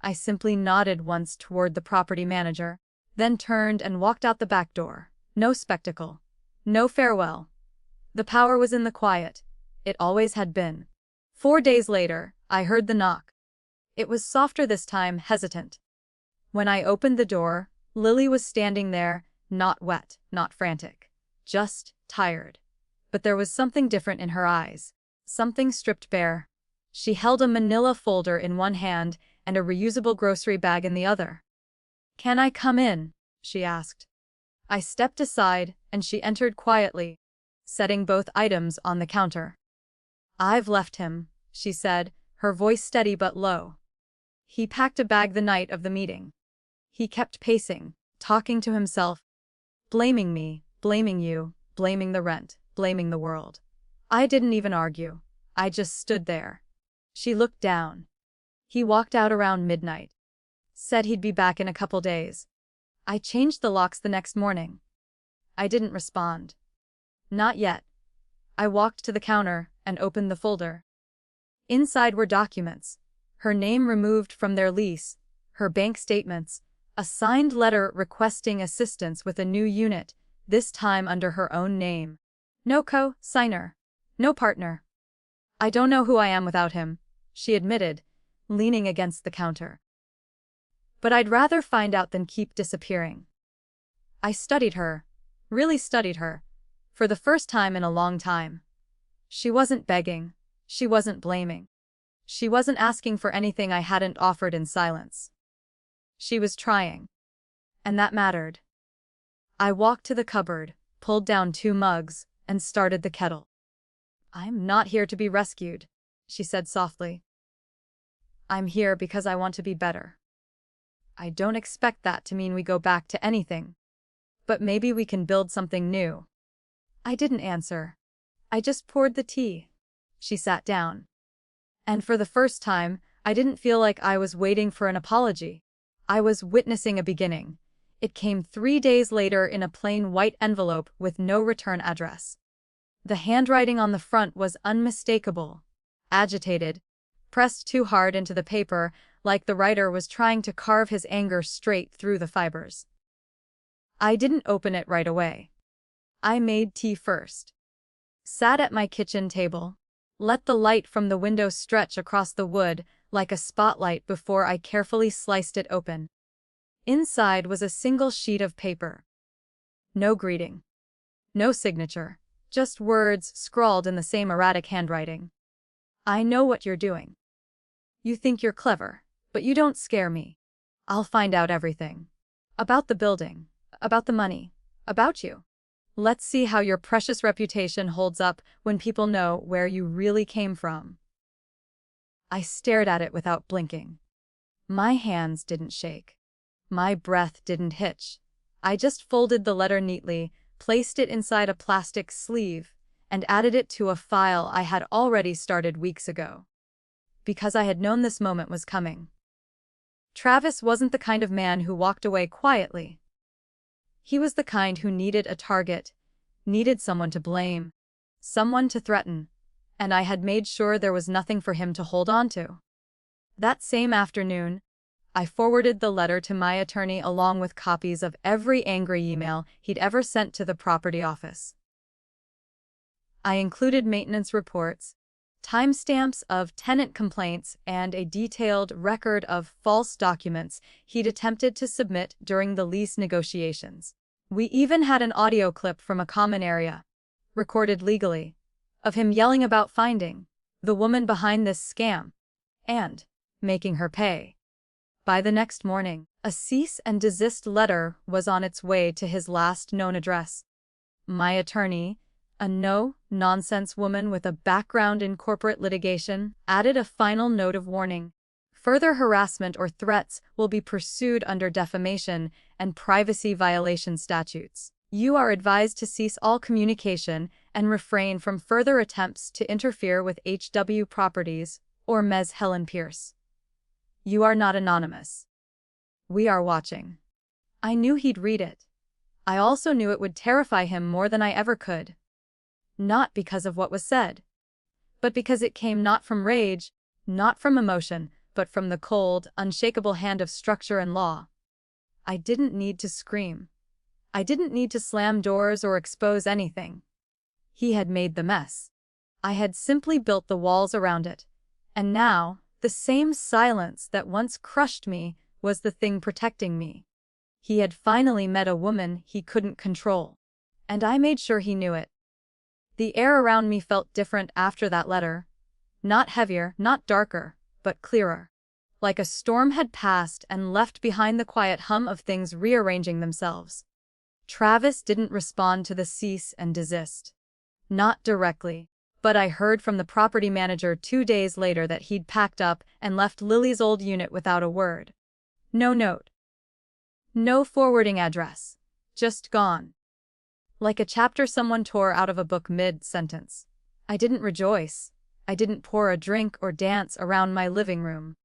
I simply nodded once toward the property manager, then turned and walked out the back door. No spectacle. No farewell. The power was in the quiet. It always had been. 4 days later, I heard the knock. It was softer this time, hesitant. When I opened the door, Lily was standing there, not wet, not frantic. Just tired. But there was something different in her eyes. Something stripped bare. She held a manila folder in one hand and a reusable grocery bag in the other. "Can I come in?" she asked. I stepped aside, and she entered quietly, setting both items on the counter. "I've left him," she said, her voice steady but low. "He packed a bag the night of the meeting. He kept pacing, talking to himself, blaming me, blaming you, blaming the rent, blaming the world. I didn't even argue. I just stood there." She looked down. "He walked out around midnight. Said he'd be back in a couple days. I changed the locks the next morning." I didn't respond. Not yet. I walked to the counter and opened the folder. Inside were documents. Her name removed from their lease, her bank statements, a signed letter requesting assistance with a new unit, this time under her own name. No co-signer. No partner. "I don't know who I am without him," she admitted, leaning against the counter. "But I'd rather find out than keep disappearing." I studied her, really studied her, for the first time in a long time. She wasn't begging. She wasn't blaming. She wasn't asking for anything I hadn't offered in silence. She was trying. And that mattered. I walked to the cupboard, pulled down 2 mugs, and started the kettle. "I'm not here to be rescued," she said softly. "I'm here because I want to be better. I don't expect that to mean we go back to anything. But maybe we can build something new." I didn't answer. I just poured the tea. She sat down. And for the first time, I didn't feel like I was waiting for an apology. I was witnessing a beginning. It came 3 days later in a plain white envelope with no return address. The handwriting on the front was unmistakable. Agitated, pressed too hard into the paper, like the writer was trying to carve his anger straight through the fibers. I didn't open it right away. I made tea first. Sat at my kitchen table. Let the light from the window stretch across the wood like a spotlight before I carefully sliced it open. Inside was a single sheet of paper. No greeting. No signature. Just words scrawled in the same erratic handwriting. "I know what you're doing. You think you're clever, but you don't scare me. I'll find out everything. About the building, about the money, about you. Let's see how your precious reputation holds up when people know where you really came from." I stared at it without blinking. My hands didn't shake. My breath didn't hitch. I just folded the letter neatly, placed it inside a plastic sleeve, and added it to a file I had already started weeks ago. Because I had known this moment was coming. Travis wasn't the kind of man who walked away quietly. He was the kind who needed a target, needed someone to blame, someone to threaten, and I had made sure there was nothing for him to hold on to. That same afternoon, I forwarded the letter to my attorney along with copies of every angry email he'd ever sent to the property office. I included maintenance reports, timestamps of tenant complaints, and a detailed record of false documents he'd attempted to submit during the lease negotiations. We even had an audio clip from a common area, recorded legally, of him yelling about finding the woman behind this scam and making her pay. By the next morning, a cease and desist letter was on its way to his last known address. My attorney, a no-nonsense woman with a background in corporate litigation, added a final note of warning. Further harassment or threats will be pursued under defamation and privacy violation statutes. You are advised to cease all communication and refrain from further attempts to interfere with HW Properties or Ms. Helen Pierce. You are not anonymous. We are watching. I knew he'd read it. I also knew it would terrify him more than I ever could. Not because of what was said, but because it came not from rage, not from emotion, but from the cold, unshakable hand of structure and law. I didn't need to scream. I didn't need to slam doors or expose anything. He had made the mess. I had simply built the walls around it. And now, the same silence that once crushed me was the thing protecting me. He had finally met a woman he couldn't control. And I made sure he knew it. The air around me felt different after that letter. Not heavier, not darker, but clearer. Like a storm had passed and left behind the quiet hum of things rearranging themselves. Travis didn't respond to the cease and desist. Not directly, but I heard from the property manager 2 days later that he'd packed up and left Lily's old unit without a word. No note. No forwarding address. Just gone. Like a chapter someone tore out of a book mid-sentence. I didn't rejoice. I didn't pour a drink or dance around my living room.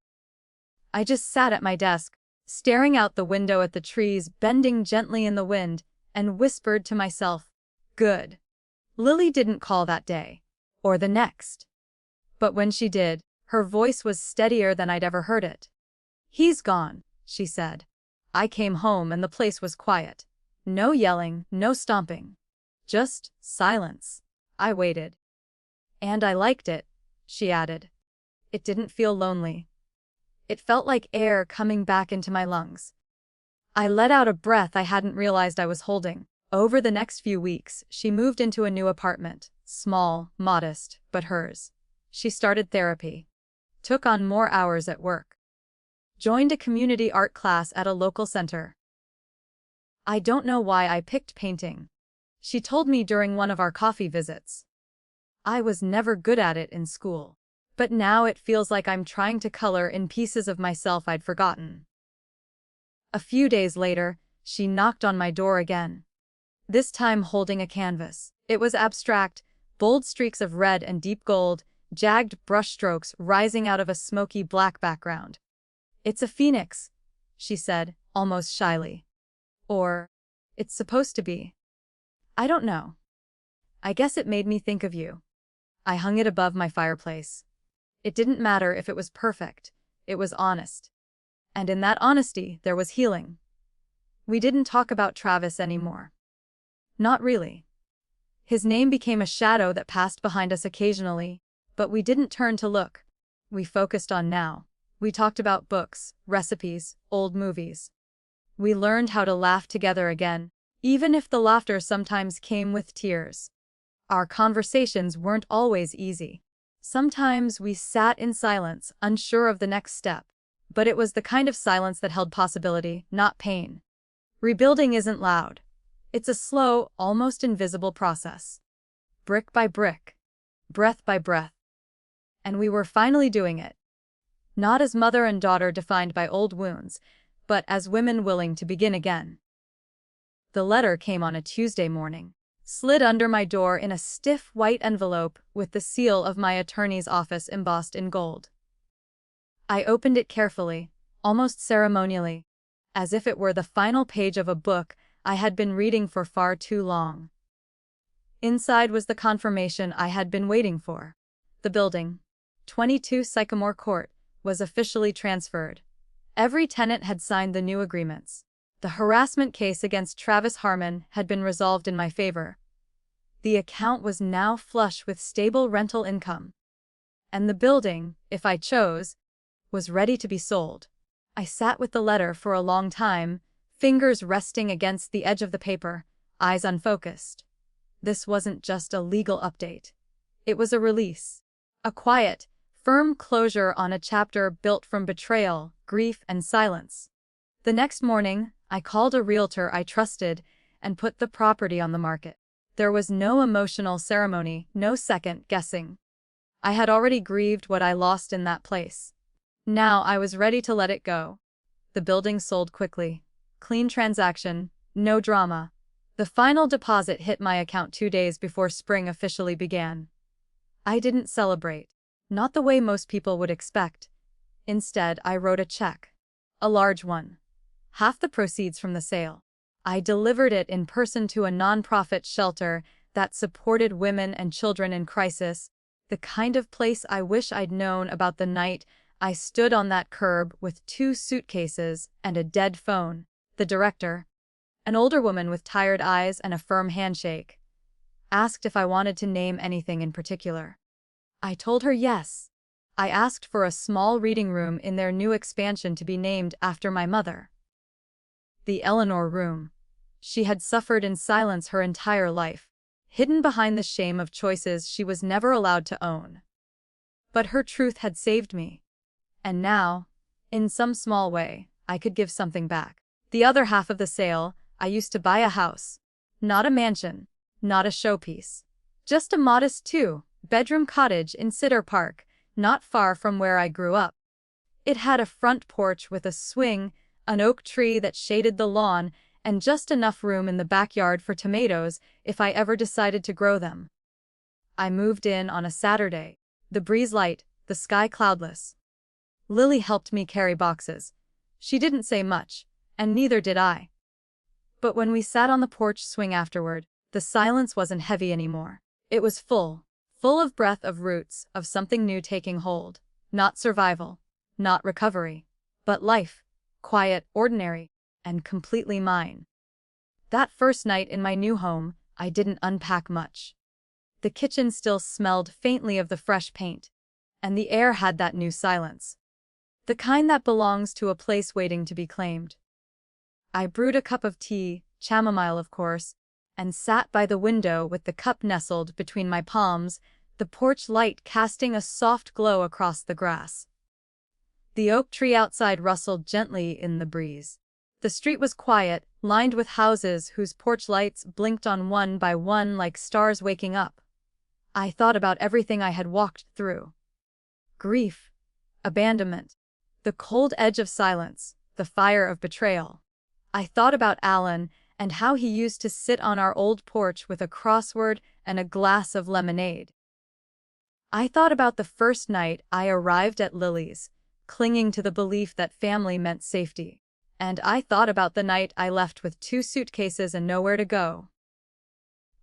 I just sat at my desk, staring out the window at the trees bending gently in the wind, and whispered to myself, "Good." Lily didn't call that day, or the next. But when she did, her voice was steadier than I'd ever heard it. "He's gone," she said. I came home and the place was quiet. No yelling, no stomping. Just silence. I waited. "And I liked it," she added. "It didn't feel lonely. It felt like air coming back into my lungs." I let out a breath I hadn't realized I was holding. Over the next few weeks, she moved into a new apartment. Small, modest, but hers. She started therapy. Took on more hours at work. Joined a community art class at a local center. I don't know why I picked painting. She told me during one of our coffee visits. I was never good at it in school. But now it feels like I'm trying to color in pieces of myself I'd forgotten. A few days later, she knocked on my door again. This time holding a canvas. It was abstract, bold streaks of red and deep gold, jagged brushstrokes rising out of a smoky black background. "It's a phoenix," she said, almost shyly. Or, "It's supposed to be. I don't know. I guess it made me think of you." I hung it above my fireplace. It didn't matter if it was perfect. It was honest. And in that honesty, there was healing. We didn't talk about Travis anymore. Not really. His name became a shadow that passed behind us occasionally, but we didn't turn to look. We focused on now. We talked about books, recipes, old movies. We learned how to laugh together again, even if the laughter sometimes came with tears. Our conversations weren't always easy. Sometimes we sat in silence, unsure of the next step. But it was the kind of silence that held possibility, not pain. Rebuilding isn't loud. It's a slow, almost invisible process. Brick by brick. Breath by breath. And we were finally doing it. Not as mother and daughter defined by old wounds, but as women willing to begin again. The letter came on a Tuesday morning. Slid under my door in a stiff white envelope with the seal of my attorney's office embossed in gold. I opened it carefully, almost ceremonially, as if it were the final page of a book I had been reading for far too long. Inside was the confirmation I had been waiting for. The building, 22 Sycamore Court, was officially transferred. Every tenant had signed the new agreements. The harassment case against Travis Harmon had been resolved in my favor. The account was now flush with stable rental income. And the building, if I chose, was ready to be sold. I sat with the letter for a long time, fingers resting against the edge of the paper, eyes unfocused. This wasn't just a legal update. It was a release. A quiet, firm closure on a chapter built from betrayal, grief, and silence. The next morning, I called a realtor I trusted and put the property on the market. There was no emotional ceremony, no second guessing. I had already grieved what I lost in that place. Now I was ready to let it go. The building sold quickly. Clean transaction, no drama. The final deposit hit my account 2 days before spring officially began. I didn't celebrate. Not the way most people would expect. Instead, I wrote a check. A large one. Half the proceeds from the sale. I delivered it in person to a nonprofit shelter that supported women and children in crisis, the kind of place I wish I'd known about the night I stood on that curb with 2 suitcases and a dead phone. The director, an older woman with tired eyes and a firm handshake, asked if I wanted to name anything in particular. I told her yes. I asked for a small reading room in their new expansion to be named after my mother. The Eleanor room. She had suffered in silence her entire life, hidden behind the shame of choices she was never allowed to own. But her truth had saved me. And now, in some small way, I could give something back. The other half of the sale, I used to buy a house. Not a mansion, not a showpiece. Just a modest 2-bedroom cottage in Cedar Park, not far from where I grew up. It had a front porch with a swing, an oak tree that shaded the lawn, and just enough room in the backyard for tomatoes if I ever decided to grow them. I moved in on a Saturday. The breeze light, the sky cloudless. Lily helped me carry boxes. She didn't say much, and neither did I. But when we sat on the porch swing afterward, the silence wasn't heavy anymore. It was full of breath, of roots, of something new taking hold. Not survival, not recovery, but life, quiet, ordinary, and completely mine. That first night in my new home, I didn't unpack much. The kitchen still smelled faintly of the fresh paint, and the air had that new silence. The kind that belongs to a place waiting to be claimed. I brewed a cup of tea, chamomile of course, and sat by the window with the cup nestled between my palms, the porch light casting a soft glow across the grass. The oak tree outside rustled gently in the breeze. The street was quiet, lined with houses whose porch lights blinked on one by one like stars waking up. I thought about everything I had walked through. Grief, abandonment, the cold edge of silence, the fire of betrayal. I thought about Alan and how he used to sit on our old porch with a crossword and a glass of lemonade. I thought about the first night I arrived at Lily's, clinging to the belief that family meant safety. And I thought about the night I left with 2 suitcases and nowhere to go.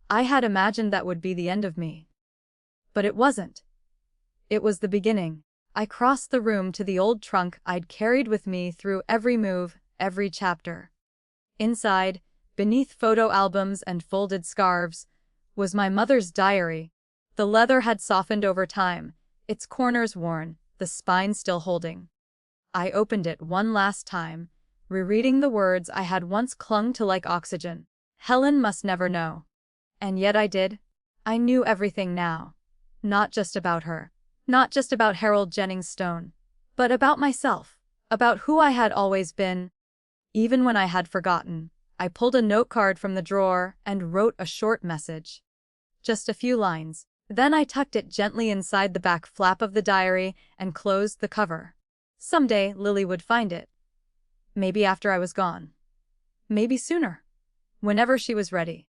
I had imagined that would be the end of me. But it wasn't. It was the beginning. I crossed the room to the old trunk I'd carried with me through every move, every chapter. Inside, beneath photo albums and folded scarves, was my mother's diary. The leather had softened over time, its corners worn, the spine still holding. I opened it one last time, rereading the words I had once clung to like oxygen. Helen must never know. And yet I did. I knew everything now. Not just about her. Not just about Harold Jennings Stone. But about myself. About who I had always been. Even when I had forgotten, I pulled a note card from the drawer and wrote a short message. Just a few lines. Then I tucked it gently inside the back flap of the diary and closed the cover. Someday Lily would find it. Maybe after I was gone. Maybe sooner. Whenever she was ready.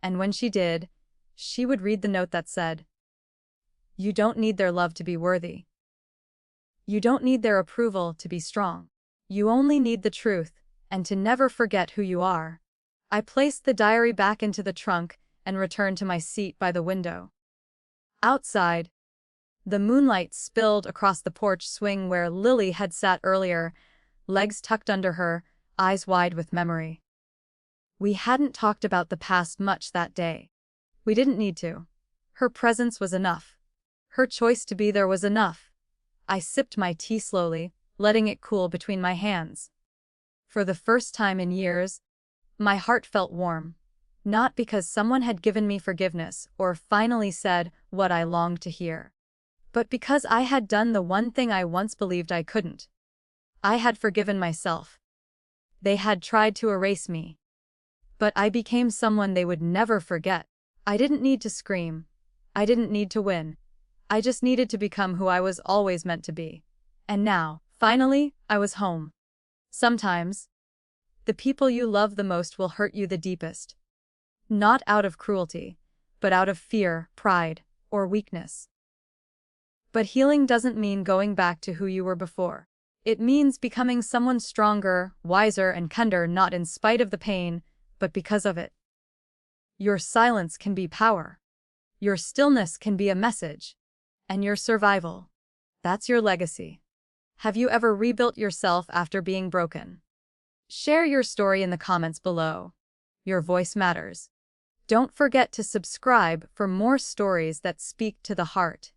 And when she did, she would read the note that said, "You don't need their love to be worthy. You don't need their approval to be strong. You only need the truth, and to never forget who you are." I placed the diary back into the trunk and returned to my seat by the window. Outside, the moonlight spilled across the porch swing where Lily had sat earlier, legs tucked under her, eyes wide with memory. We hadn't talked about the past much that day. We didn't need to. Her presence was enough. Her choice to be there was enough. I sipped my tea slowly, letting it cool between my hands. For the first time in years, my heart felt warm. Not because someone had given me forgiveness or finally said what I longed to hear, but because I had done the one thing I once believed I couldn't. I had forgiven myself. They had tried to erase me. But I became someone they would never forget. I didn't need to scream. I didn't need to win. I just needed to become who I was always meant to be. And now, finally, I was home. Sometimes, the people you love the most will hurt you the deepest. Not out of cruelty, but out of fear, pride, or weakness. But healing doesn't mean going back to who you were before. It means becoming someone stronger, wiser, and kinder, not in spite of the pain, but because of it. Your silence can be power. Your stillness can be a message. And your survival, that's your legacy. Have you ever rebuilt yourself after being broken? Share your story in the comments below. Your voice matters. Don't forget to subscribe for more stories that speak to the heart.